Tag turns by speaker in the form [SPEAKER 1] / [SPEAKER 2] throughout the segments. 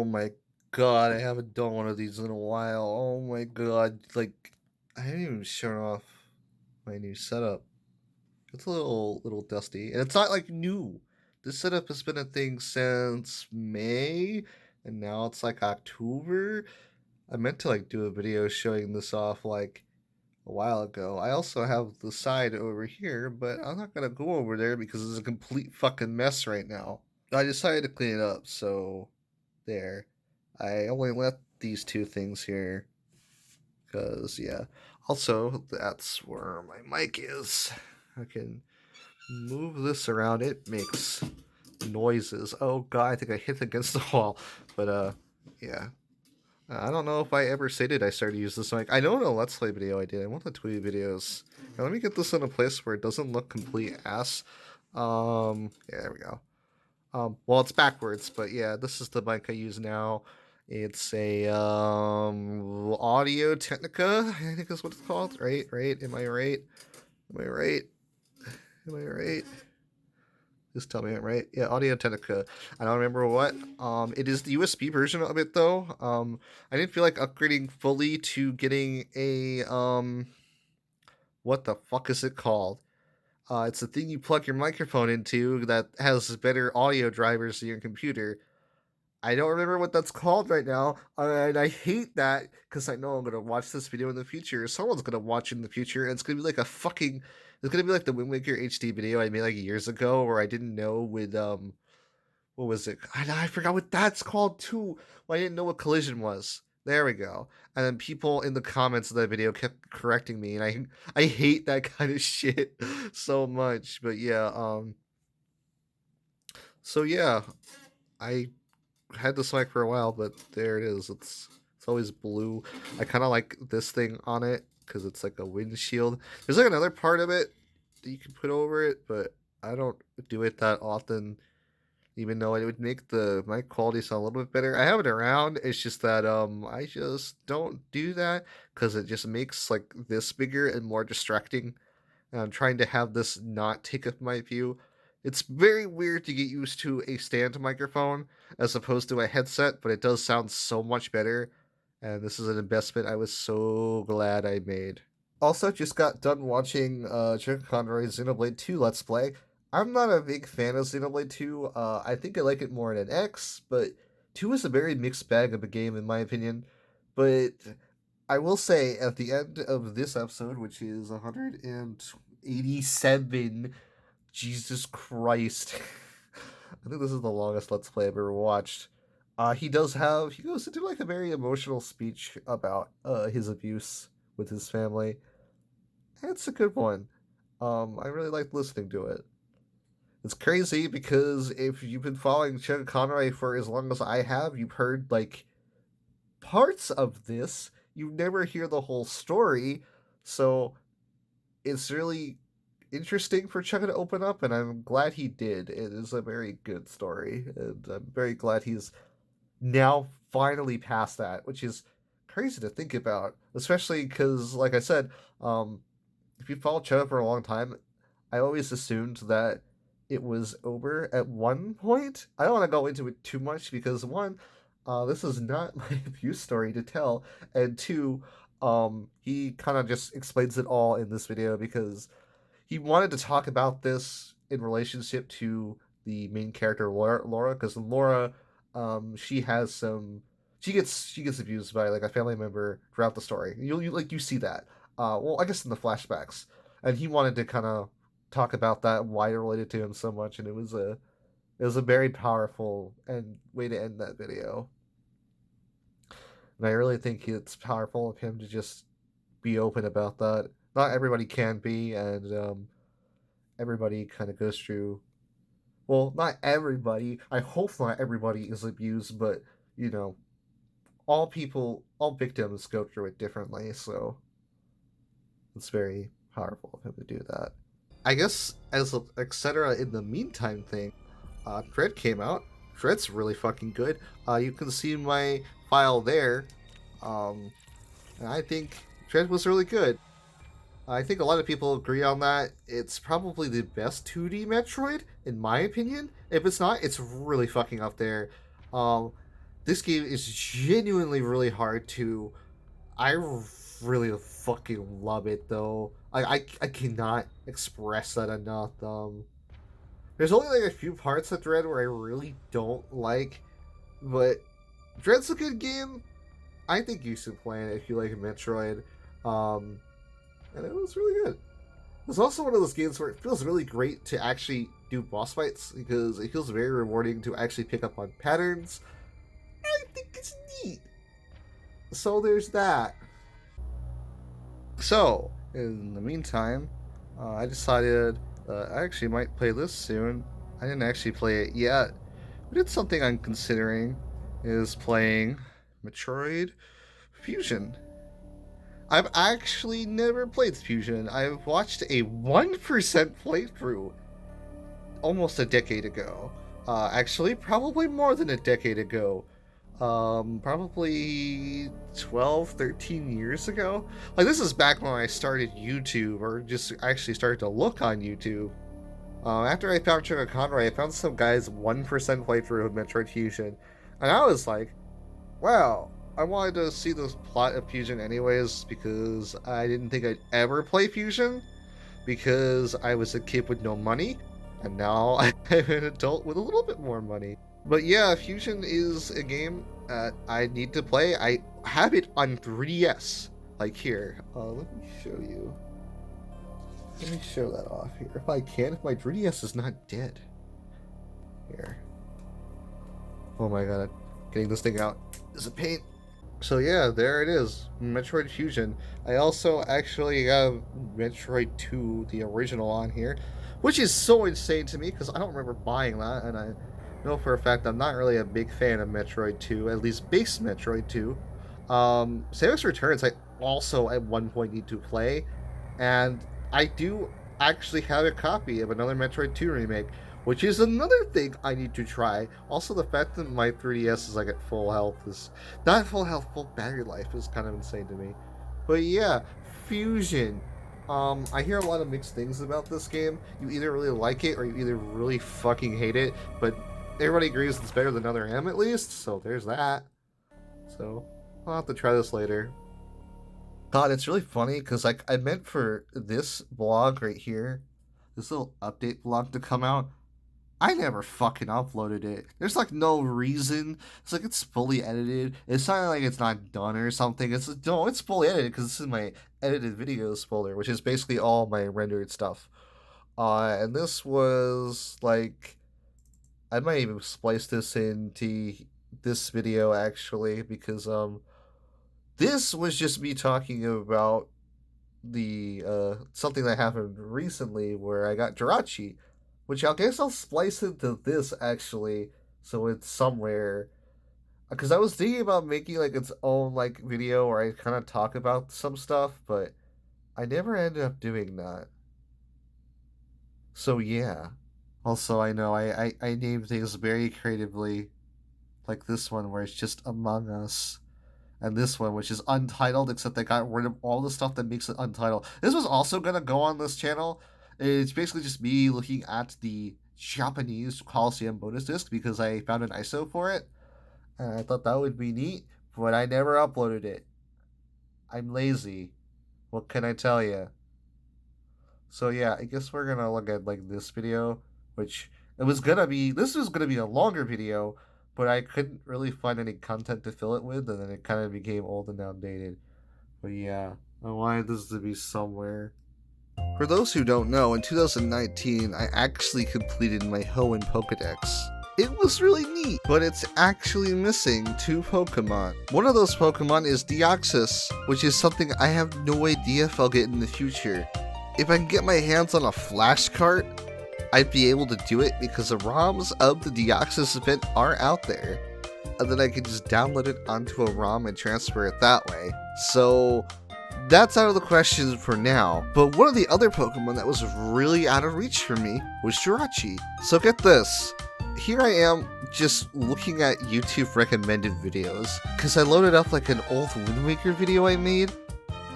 [SPEAKER 1] Oh my god, I haven't done one of these in a while. Oh my god, like I haven't even shown off my new setup. It's a little dusty, and it's not like new. This setup has been a thing since May, and now it's like October. I meant to like do a video showing this off like a while ago. I also have the side over here, but I'm not gonna go over there because it's a complete fucking mess right now. I decided to clean it up, so there. I only left these two things here because, yeah. Also, that's where my mic is. I can move this around. It makes noises. Oh god, I think I hit against the wall. But, yeah. I don't know if I ever stated I started to use this mic. I know in a Let's Play video I did. I want the Tweety videos. Now, let me get this in a place where it doesn't look complete ass. Yeah, there we go. Well, it's backwards, but yeah, this is the mic I use now. It's a Audio Technica, I think is what it's called. Right, right. Am I right? Am I right? Am I right? Just tell me I'm right. Yeah, Audio Technica. I don't remember what. It is the USB version of it though. I didn't feel like upgrading fully to getting a what the fuck is it called? It's the thing you plug your microphone into that has better audio drivers than your computer. I don't remember what that's called right now, and I hate that because I know I'm gonna watch this video in the future. Someone's gonna watch it in the future, and it's gonna be like a fucking. It's gonna be like the Wind Waker HD video I made like years ago, where I didn't know with what was it? I forgot what that's called too. Well, I didn't know what collision was. There we go. And then people in the comments of that video kept correcting me, and I hate that kind of shit so much. But yeah, so yeah, I had this mic for a while, but there it is. It's always blue. I kind of like this thing on it because it's like a windshield. There's like another part of it that you can put over it, but I don't do it that often. Even though it would make the mic quality sound a little bit better. I have it around. It's just that I just don't do that because it just makes like this bigger and more distracting. And I'm trying to have this not take up my view. It's very weird to get used to a stand microphone as opposed to a headset, but it does sound so much better. And this is an investment I was so glad I made. Also, just got done watching Chicken Conroy's Xenoblade 2 Let's Play. I'm not a big fan of Xenoblade 2. I think I like it more in an X, but 2 is a very mixed bag of a game, in my opinion. But I will say, at the end of this episode, which is 187, Jesus Christ. I think this is the longest Let's Play I've ever watched. He goes into like a very emotional speech about his abuse with his family. It's a good one. I really liked listening to it. It's crazy because if you've been following Chuck Conroy for as long as I have, you've heard like parts of this. You never hear the whole story, so it's really interesting for Chuck to open up, and I'm glad he did. It is a very good story, and I'm very glad he's now finally past that, which is crazy to think about, especially because, like I said, if you followed Chuck for a long time, I always assumed that it was over at one point. I don't want to go into it too much because one, this is not my abuse story to tell, and two, he kind of just explains it all in this video because he wanted to talk about this in relationship to the main character Laura, because Laura, she has some, she gets abused by like a family member throughout the story. You see that. Well, I guess in the flashbacks, and he wanted to kind of talk about that, why it related to him so much, and it was a very powerful and way to end that video. And I really think it's powerful of him to just be open about that. Not everybody can be, and everybody kind of goes through. Well, not everybody. I hope not everybody is abused, but you know, all people, all victims go through it differently. So it's very powerful of him to do that. I guess as a etc. in the meantime thing, Dread came out. Dread's really fucking good. You can see my file there, and I think Dread was really good. I think a lot of people agree on that. It's probably the best 2D Metroid, in my opinion. If it's not, it's really fucking up there. Um, This game is genuinely really hard to. I really fucking love it though. I cannot express that enough. There's only like a few parts of Dread where I really don't like, but Dread's a good game. I think you should play it if you like Metroid. Um, and it was really good. It's also one of those games where it feels really great to actually do boss fights because it feels very rewarding to actually pick up on patterns. I think it's neat. So there's that. So, in the meantime, I decided I actually might play this soon. I didn't actually play it yet, but it's something I'm considering is playing Metroid Fusion. I've actually never played Fusion. I've watched a 1% playthrough almost a decade ago. Actually, probably more than a decade ago. Probably 12, 13 years ago. Like, this is back when I started YouTube, or just actually started to look on YouTube. After I found Sugar Conroy, I found some guy's 1% playthrough of Metroid Fusion, and I was like, wow, I wanted to see the plot of Fusion anyways, because I didn't think I'd ever play Fusion, because I was a kid with no money, and now I'm an adult with a little bit more money. But yeah, Fusion is a game that I need to play. I have it on 3DS. Like here. Let me show you. Let me show that off here. If I can, if my 3DS is not dead. Here. Oh my god, getting this thing out is a pain. So yeah, there it is. Metroid Fusion. I also actually have Metroid 2, the original, on here. Which is so insane to me because I don't remember buying that, and I know for a fact I'm not really a big fan of Metroid 2, at least base Metroid 2. Samus Returns I also at one point need to play, and I do actually have a copy of another Metroid 2 remake, which is another thing I need to try. Also, the fact that my 3DS is like at full health is not full health, full battery life is kind of insane to me. But yeah, Fusion. I hear a lot of mixed things about this game. You either really like it or you either really fucking hate it, but everybody agrees it's better than Other M at least, so there's that. So, I'll have to try this later. God, it's really funny, because like, I meant for this blog right here, this little update blog to come out, I never fucking uploaded it. There's like no reason. It's like it's fully edited. It's not like it's not done or something. It's no, it's fully edited because this is my edited videos folder, which is basically all my rendered stuff. And this was like, I might even splice this into this video actually, because this was just me talking about the something that happened recently where I got Jirachi, which I guess I'll splice into this actually, so it's somewhere. Because I was thinking about making like its own like video where I kind of talk about some stuff, but I never ended up doing that. So yeah. Also, I know I name things very creatively, like this one where it's just Among Us, and this one which is untitled, except they got rid of all the stuff that makes it untitled. This was also gonna go on this channel. It's basically just me looking at the Japanese Coliseum bonus disc because I found an ISO for it, and I thought that would be neat, but I never uploaded it. I'm lazy. What can I tell you? So yeah, I guess we're gonna look at like this video, which this was gonna be a longer video, but I couldn't really find any content to fill it with, and then it kind of became old and outdated. But yeah, I wanted this to be somewhere. For those who don't know, in 2019, I actually completed my Hoenn Pokedex. It was really neat, but it's actually missing 2 Pokemon. One of those Pokemon is Deoxys, which is something I have no idea if I'll get in the future. If I can get my hands on a flashcart, I'd be able to do it because the ROMs of the Deoxys event are out there. And then I can just download it onto a ROM and transfer it that way. So that's out of the question for now. But one of the other Pokemon that was really out of reach for me was Jirachi. So get this. Here I am just looking at YouTube recommended videos, because I loaded up like an old Wind Waker video I made,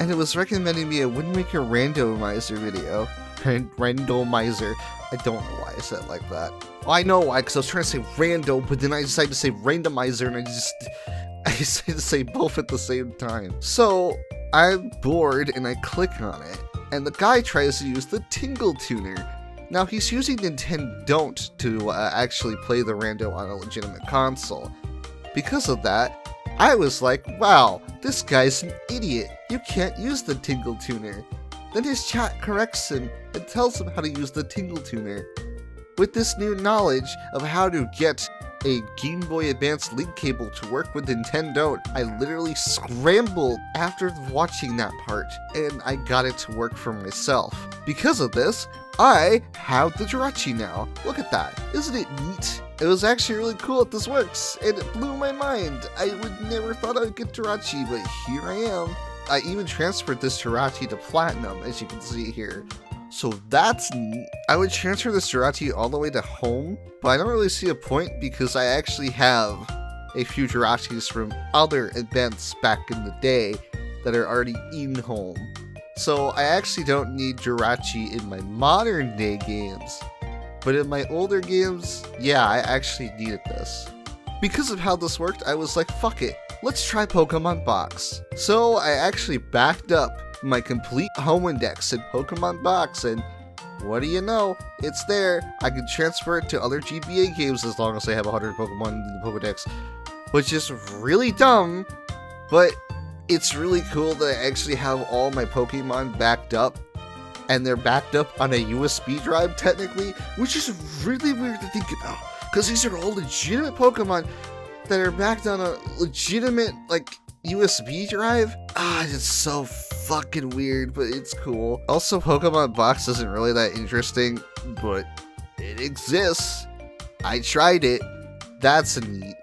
[SPEAKER 1] and it was recommending me a Wind Waker randomizer video. Randomizer. I don't know why I said it like that. I know why, because I was trying to say rando, but then I decided to say randomizer, and I decided to say both at the same time. So I'm bored, and I click on it, and the guy tries to use the Tingle Tuner. Now he's using Nintendo to actually play the rando on a legitimate console. Because of that, I was like, wow, this guy's an idiot. You can't use the Tingle Tuner. Then his chat corrects him and tells him how to use the Tingle Tuner. With this new knowledge of how to get a Game Boy Advance link cable to work with Nintendo, I literally scrambled after watching that part, and I got it to work for myself. Because of this, I have the Jirachi now. Look at that. Isn't it neat? It was actually really cool that this works, and it blew my mind. I would never thought I would get Jirachi, but here I am. I even transferred this Jirachi to Platinum, as you can see here. So that's neat. I would transfer this Jirachi all the way to home, but I don't really see a point because I actually have a few Jirachis from other events back in the day that are already in home. So I actually don't need Jirachi in my modern day games, but in my older games, yeah, I actually needed this. Because of how this worked, I was like, fuck it, let's try Pokemon Box. So I actually backed up my complete home index in Pokemon Box, and what do you know, it's there. I can transfer it to other GBA games as long as I have 100 Pokemon in the Pokedex, which is really dumb, but it's really cool that I actually have all my Pokemon backed up, and they're backed up on a USB drive technically, which is really weird to think about, because these are all legitimate Pokemon that are backed on a legitimate, like, USB drive? It's so fucking weird, but it's cool. Also, Pokemon Box isn't really that interesting, but it exists. I tried it. That's neat.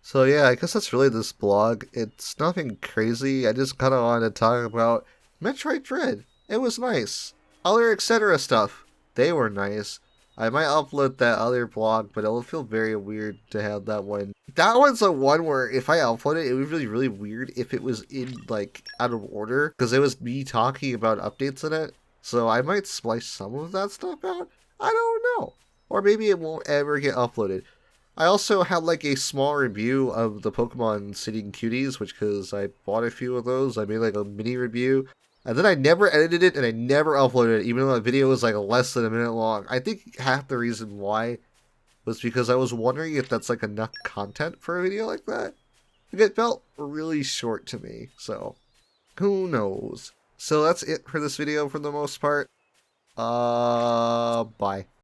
[SPEAKER 1] So yeah, I guess that's really this blog. It's nothing crazy. I just kind of wanted to talk about Metroid Dread. It was nice. Other etc. stuff. They were nice. I might upload that other blog, but it'll feel very weird to have that one. That one's a one where if I upload it, it would be really, really weird if it was in, like, out of order, because it was me talking about updates in it. So I might splice some of that stuff out. I don't know. Or maybe it won't ever get uploaded. I also had, like, a small review of the Pokemon Sitting Cuties, which, because I bought a few of those, I made, like, a mini review. And then I never edited it, and I never uploaded it, even though the video was like less than a minute long. I think half the reason why was because I was wondering if that's like enough content for a video like that. Like, it felt really short to me, so who knows. So that's it for this video for the most part. Bye.